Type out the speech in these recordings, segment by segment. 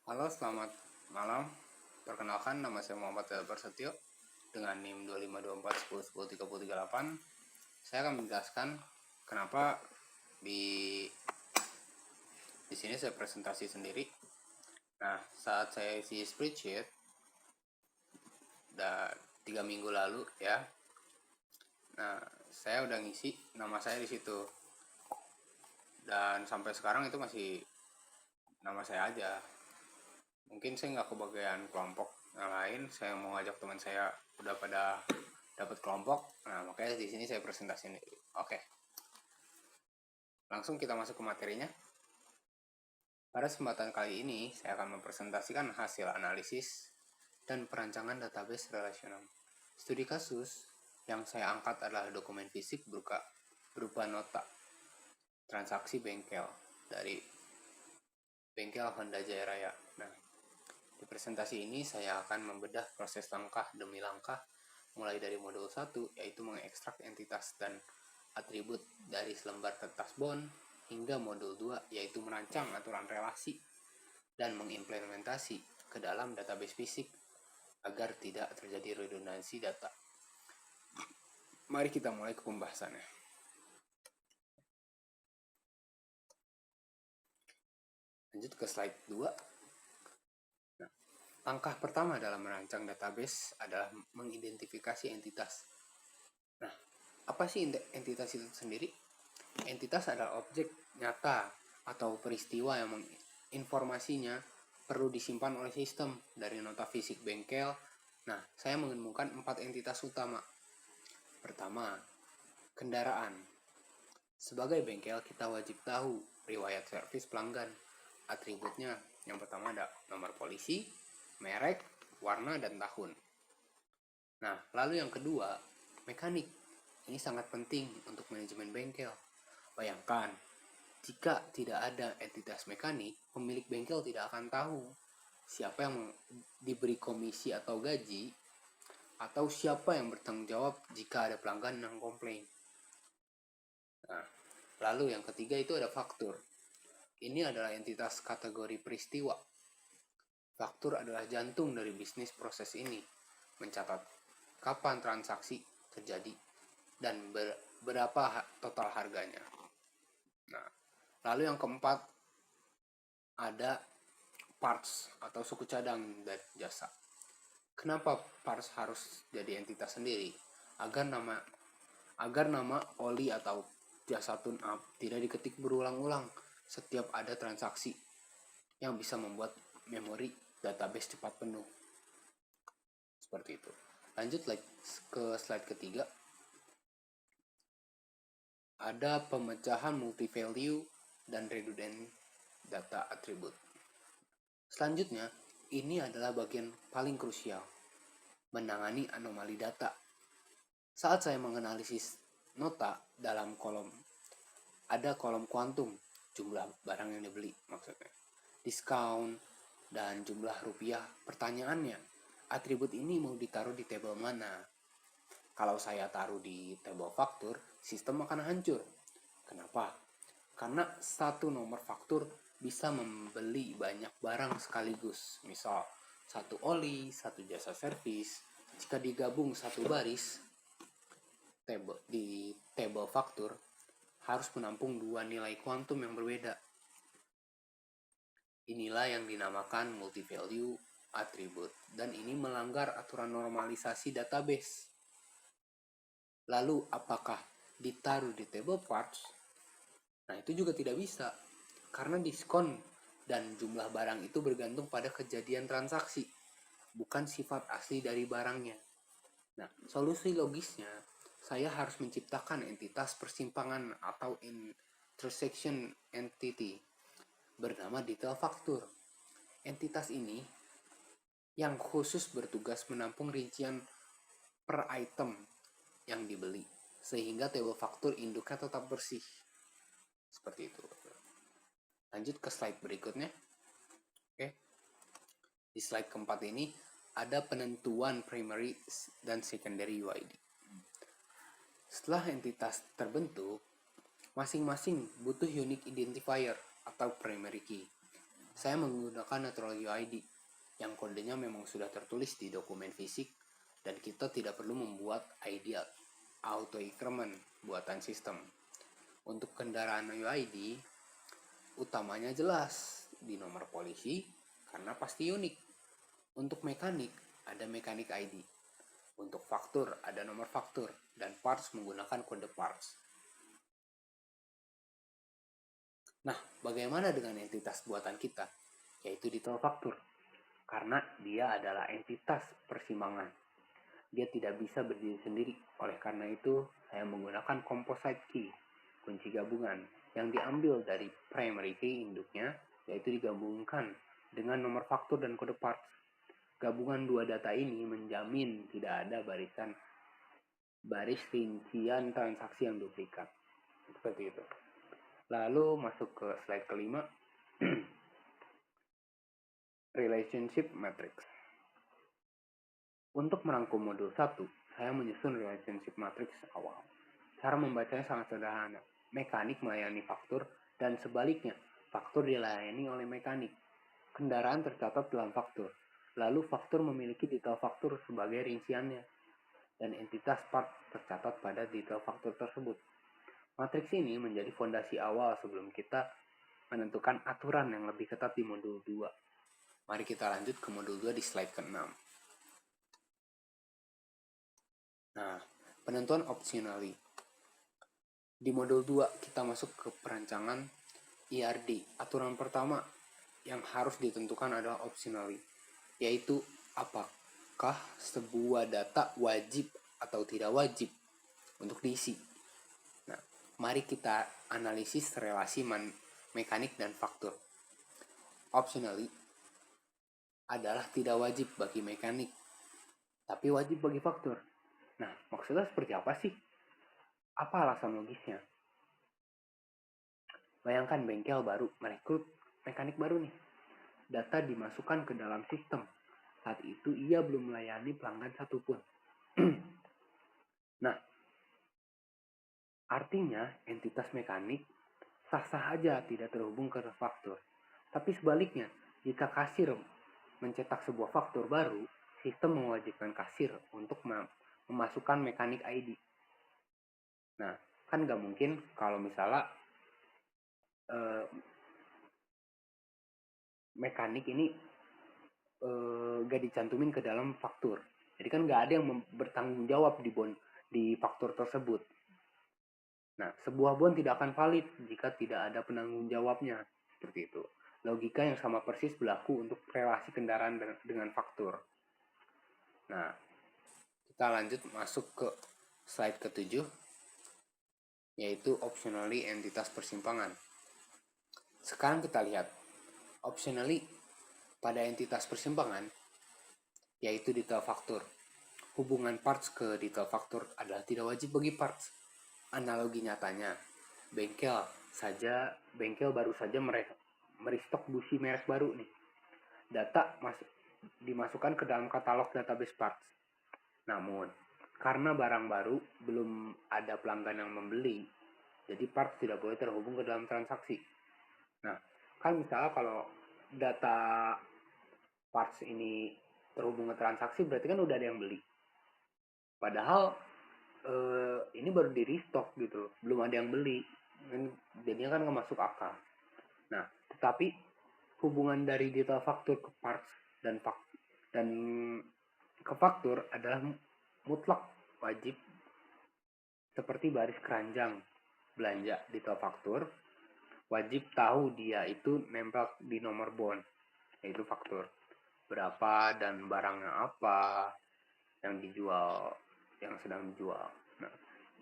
Halo, selamat malam. Perkenalkan, nama saya Muhammad Prasetyo dengan NIM 2524101038. Saya akan menjelaskan kenapa di sini saya presentasi sendiri. Nah, saat saya isi spreadsheet udah 3 minggu lalu ya. Nah, saya udah ngisi nama saya di situ. Dan sampai sekarang itu masih nama saya aja. Mungkin saya nggak kebagian kelompok yang lain. Saya mau ngajak teman saya udah pada dapat kelompok. Nah, makanya di sini saya presentasi ini. Oke. Langsung kita masuk ke materinya. Pada kesempatan kali ini, saya akan mempresentasikan hasil analisis dan perancangan database relasional. Studi kasus yang saya angkat adalah dokumen fisik berupa nota transaksi bengkel dari bengkel Honda Jaya Raya. Nah, di presentasi ini saya akan membedah proses langkah demi langkah mulai dari modul 1 yaitu mengekstrak entitas dan atribut dari selembar kertas bond hingga modul 2 yaitu merancang aturan relasi dan mengimplementasi ke dalam database fisik agar tidak terjadi redundansi data. Mari kita mulai ke pembahasannya. Lanjut ke slide 2. Nah, langkah pertama dalam merancang database adalah mengidentifikasi entitas. Nah, apa sih entitas itu sendiri? Entitas adalah objek nyata atau peristiwa yang informasinya perlu disimpan oleh sistem dari nota fisik bengkel. Nah, saya menemukan 4 entitas utama. Pertama, kendaraan. Sebagai bengkel, kita wajib tahu riwayat servis pelanggan. Atributnya yang pertama ada nomor polisi, merek, warna, dan tahun. Nah, lalu yang kedua, mekanik. Ini sangat penting untuk manajemen bengkel. Bayangkan, jika tidak ada entitas mekanik, pemilik bengkel tidak akan tahu siapa yang diberi komisi atau gaji, atau siapa yang bertanggung jawab jika ada pelanggan yang komplain. Nah, lalu yang ketiga itu ada faktur. Ini adalah entitas kategori peristiwa. Faktur adalah jantung dari bisnis proses ini, mencatat kapan transaksi terjadi dan berapa total harganya. Nah, lalu yang keempat ada parts atau suku cadang dan jasa. Kenapa parts harus jadi entitas sendiri? Agar nama oli atau jasa tune up tidak diketik berulang-ulang setiap ada transaksi yang bisa membuat memori database cepat penuh. Seperti itu. Lanjut ke slide ketiga. Ada pemecahan multi-value dan redundant data attribute. Selanjutnya, ini adalah bagian paling krusial, menangani anomali data. Saat saya menganalisis nota dalam kolom, ada kolom kuantum, jumlah barang yang dibeli maksudnya, diskon, dan jumlah rupiah. Pertanyaannya, atribut ini mau ditaruh di tabel mana? Kalau saya taruh di tabel faktur, sistem akan hancur. Kenapa? Karena satu nomor faktur bisa membeli banyak barang sekaligus. Misal, satu oli, satu jasa servis. Jika digabung satu baris di tabel faktur, harus menampung dua nilai kuantum yang berbeda. Inilah yang dinamakan multi-value attribute, dan ini melanggar aturan normalisasi database. Lalu, apakah ditaruh di table parts? Nah, itu juga tidak bisa, karena diskon dan jumlah barang itu bergantung pada kejadian transaksi, bukan sifat asli dari barangnya. Nah, solusi logisnya, saya harus menciptakan entitas persimpangan atau intersection entity bernama detail faktur. Entitas ini yang khusus bertugas menampung rincian per item yang dibeli, sehingga table faktur induknya tetap bersih. Seperti itu. Lanjut ke slide berikutnya. Oke. Di slide keempat ini ada penentuan primary dan secondary UID. Setelah entitas terbentuk, masing-masing butuh unique identifier atau primary key. saya menggunakan natural UID yang kodenya memang sudah tertulis di dokumen fisik dan kita tidak perlu membuat ID auto increment buatan sistem. Untuk kendaraan UID, utamanya jelas di nomor polisi karena pasti unik. Untuk mekanik, ada mekanik ID. Untuk faktur, ada nomor faktur. Dan parts menggunakan kode parts. Nah, bagaimana dengan entitas buatan kita? Yaitu detail faktur. Karena dia adalah entitas persimpangan. Dia tidak bisa berdiri sendiri. Oleh karena itu, saya menggunakan composite key, kunci gabungan, yang diambil dari primary key induknya, yaitu digabungkan dengan nomor faktur dan kode parts. Gabungan dua data ini menjamin tidak ada baris rincian transaksi yang duplikat. Seperti itu. Lalu masuk ke slide kelima, relationship matrix. Untuk merangkum modul 1, saya menyusun relationship matrix awal. Cara membacanya sangat sederhana. Mekanik melayani faktur dan sebaliknya, faktur dilayani oleh mekanik. Kendaraan tercatat dalam faktur. Lalu faktur memiliki detail faktur sebagai rinciannya dan entitas part tercatat pada detail faktur tersebut. Matriks ini menjadi fondasi awal sebelum kita menentukan aturan yang lebih ketat di modul 2. Mari kita lanjut ke modul 2 di slide ke-6. Nah, penentuan optionally. Di modul 2 kita masuk ke perancangan IRD. Aturan pertama yang harus ditentukan adalah optionally, yaitu apakah sebuah data wajib atau tidak wajib untuk diisi. Nah, mari kita analisis relasi mekanik dan faktur. Optionally adalah tidak wajib bagi mekanik, tapi wajib bagi faktur. Nah, maksudnya seperti apa sih? Apa alasan logisnya? Bayangkan bengkel baru merekrut mekanik baru nih. Data dimasukkan ke dalam sistem. Saat itu ia belum melayani pelanggan satupun. Nah, artinya entitas mekanik sah-sah aja tidak terhubung ke faktur. Tapi sebaliknya, jika kasir mencetak sebuah faktur baru, sistem mewajibkan kasir untuk memasukkan mekanik ID. Nah, kan nggak mungkin kalau misalnya mekanik ini nggak dicantumin ke dalam faktur. Jadi kan nggak ada yang bertanggung jawab di faktur tersebut. Nah, sebuah bond tidak akan valid jika tidak ada penanggung jawabnya. Seperti itu. Logika yang sama persis berlaku untuk relasi kendaraan dengan faktur. Nah, kita lanjut masuk ke slide ke-7, yaitu optionally entitas persimpangan. Sekarang kita lihat, optionally pada entitas persimpangan, yaitu detail faktur. Hubungan parts ke detail faktur adalah tidak wajib bagi parts. Analogi nyatanya, bengkel baru saja merestock busi merek baru nih. Data dimasukkan ke dalam katalog database parts. Namun, karena barang baru belum ada pelanggan yang membeli, jadi parts tidak boleh terhubung ke dalam transaksi. Nah, kan misalnya kalau data parts ini terhubung ke transaksi, berarti kan udah ada yang beli. Padahal ini baru di restock gitu, belum ada yang beli, jadinya kan nggak masuk akal. Nah, tetapi hubungan dari detail faktur ke parts dan ke faktur adalah mutlak wajib, seperti baris keranjang belanja detail faktur, wajib tahu dia itu nempel di nomor bond, yaitu faktur. Berapa dan barangnya apa yang dijual, yang sedang dijual. Nah,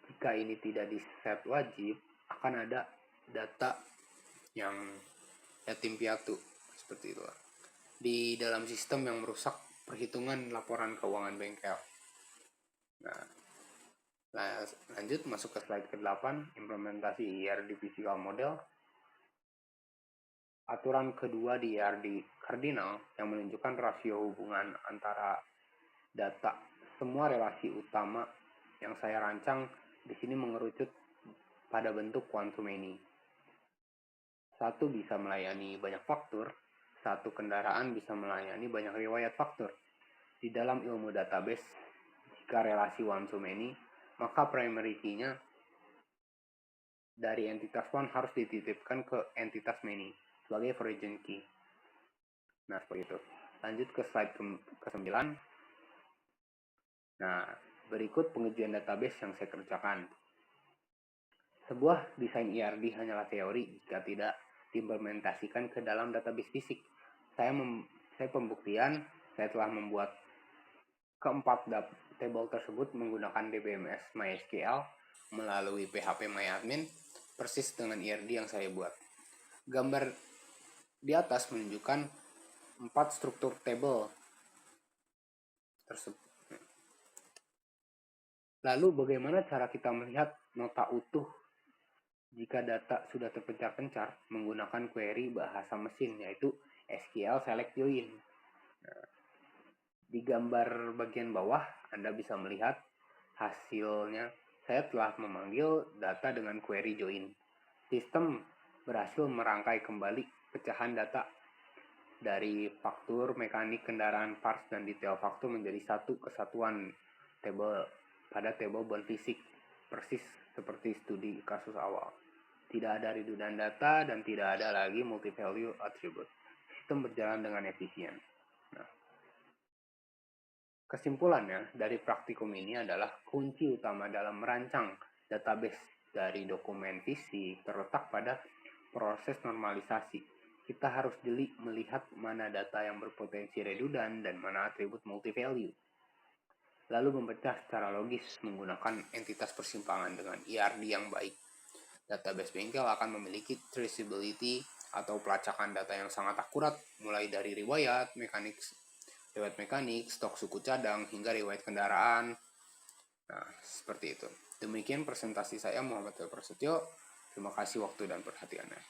jika ini tidak di set wajib, akan ada data yang yatim piatu, seperti itu di dalam sistem yang merusak perhitungan laporan keuangan bengkel. Nah, lanjut masuk ke slide ke-8, implementasi IRD physical model. Aturan kedua di IRD kardinal yang menunjukkan rasio hubungan antara data. Semua relasi utama yang saya rancang di sini mengerucut pada bentuk quantum many. Satu bisa melayani banyak faktur, satu kendaraan bisa melayani banyak riwayat faktur. Di dalam ilmu database, jika relasi one to many, maka primary key-nya dari entitas one harus dititipkan ke entitas many sebagai origin key. Nah, seperti itu. Lanjut ke slide ke-9. Nah, berikut pengujian database yang saya kerjakan. Sebuah desain ERD hanyalah teori jika tidak diimplementasikan ke dalam database fisik. Saya pembuktian, saya telah membuat keempat table tersebut menggunakan DBMS MySQL melalui PHP MyAdmin, persis dengan ERD yang saya buat. Gambar di atas menunjukkan 4 struktur table tersebut. Lalu bagaimana cara kita melihat nota utuh jika data sudah terpencar-pencar menggunakan query bahasa mesin, yaitu SQL select join. Nah, di gambar bagian bawah Anda bisa melihat hasilnya. Saya telah memanggil data dengan query join. Sistem berhasil merangkai kembali pecahan data dari faktur, mekanik, kendaraan, parts, dan detail faktur menjadi satu kesatuan table pada table bond fisik, persis seperti studi kasus awal. Tidak ada redundant data dan tidak ada lagi multi-value attribute. Sistem berjalan dengan efisien. Nah, kesimpulannya dari praktikum ini adalah kunci utama dalam merancang database dari dokumen fisik terletak pada proses normalisasi. Kita harus jeli melihat mana data yang berpotensi redundant dan mana atribut multi-value. Lalu memecah secara logis menggunakan entitas persimpangan dengan ERD yang baik. Database bengkel akan memiliki traceability atau pelacakan data yang sangat akurat, mulai dari riwayat mekanik, stok suku cadang, hingga riwayat kendaraan. Nah, seperti itu. Demikian presentasi saya, Muhammad Prasetyo. Terima kasih waktu dan perhatiannya.